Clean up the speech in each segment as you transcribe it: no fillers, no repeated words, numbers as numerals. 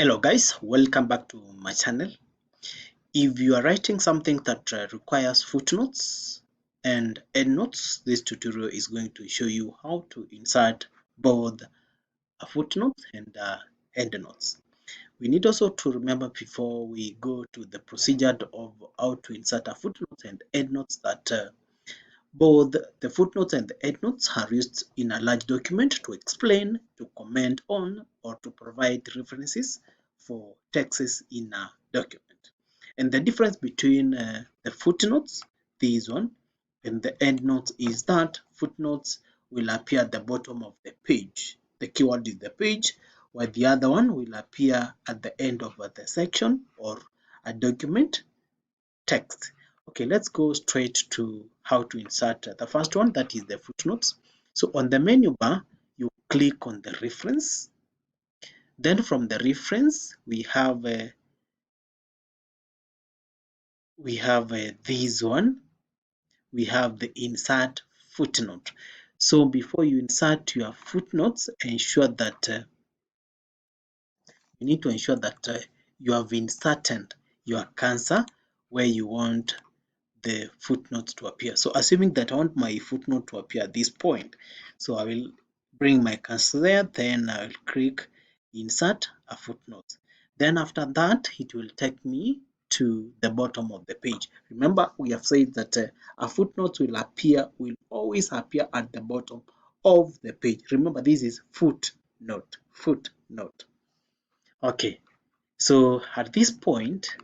Hello guys, welcome back to my channel. If you are writing something that requires footnotes and endnotes, this tutorial is going to show you how to insert both a footnote and endnotes. We need also to remember before we go to the procedure of how to insert a footnote and endnotes that both the footnotes and the endnotes are used in a large document to explain, to comment on, or to provide references for texts in a document. And the difference between the footnotes, this one, and the endnotes is that footnotes will appear at the bottom of the page. The keyword is the page, while the other one will appear at the end of the section or a document text. Okay, let's go straight to how to insert the first one, that is the footnotes. So on the menu bar, you click on the reference. Then from the reference, we have this one. We have the insert footnote. So before you insert your footnotes, ensure that you need to ensure that you have inserted your cursor where you want the footnote to appear. So assuming that I want my footnote to appear at this point, so I will bring my cursor there, then I will click insert a footnote. Then after that, it will take me to the bottom of the page. Remember, we have said that a footnote will always appear at the bottom of the page. Remember, this is footnote. Okay, so at this point,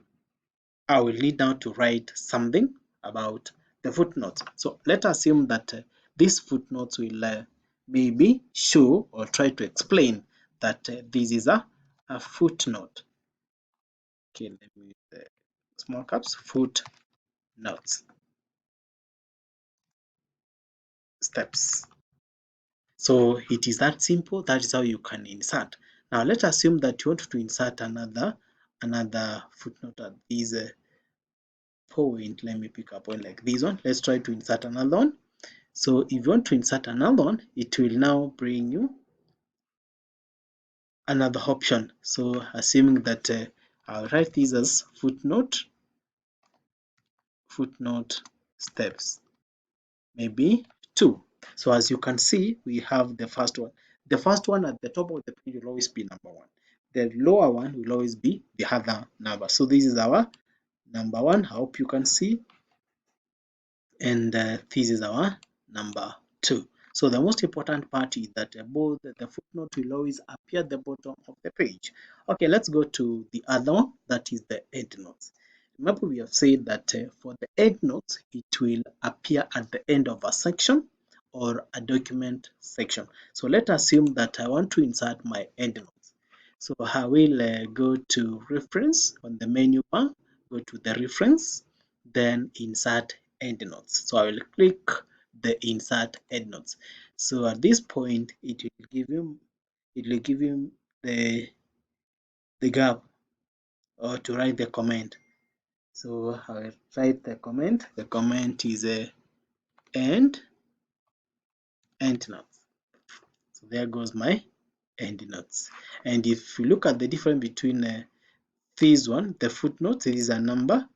I will need now to write something about the footnotes. So let's assume that these footnotes will maybe show or try to explain that this is a footnote. Okay, let me use the small caps, footnotes, steps. So it is that simple. That is how you can insert. Now let's assume that you want to insert another footnote at this point. Let me pick a point like this one. Let's try to insert another one. So if you want to insert another one, it will now bring you another option. So assuming that I'll write this as footnote steps, maybe 2. So as you can see, we have the first one. The first one at the top of the page will always be number 1. The lower one will always be the other number. So this is our number 1. I hope you can see. And this is our number 2. So the most important part is that both the footnote will always appear at the bottom of the page. Okay, let's go to the other one, that is the endnotes. Remember, we have said that for the endnotes, it will appear at the end of a section or a document section. So let's assume that I want to insert my endnotes. So I will go to reference on the menu bar, go to the reference, then insert endnotes. So I will click the insert endnotes. So at this point, it will give him the gap or to write the comment. So I will write the comment. The comment is a endnotes. So there goes my endnotes. And if you look at the difference between this one, the footnote is a number,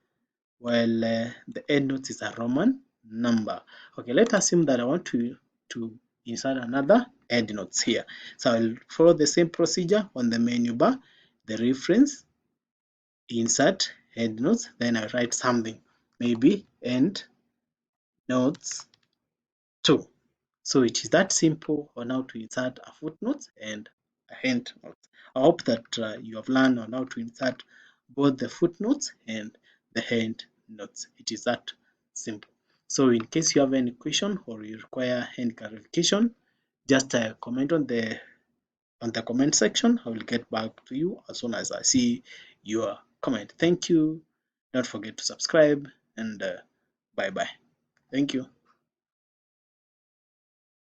while the endnote is a Roman number. Okay, let's assume that I want to insert another endnotes here. So I'll follow the same procedure on the menu bar, the reference, insert endnotes, then I write something, maybe endnotes 2. So it is that simple on how to insert a footnote and a endnote. I hope that you have learned on how to insert both the footnotes and the endnotes. It is that simple. So in case you have any question or you require any clarification, just comment on the comment section. I will get back to you as soon as I see your comment. Thank you. Don't forget to subscribe and bye bye. Thank you.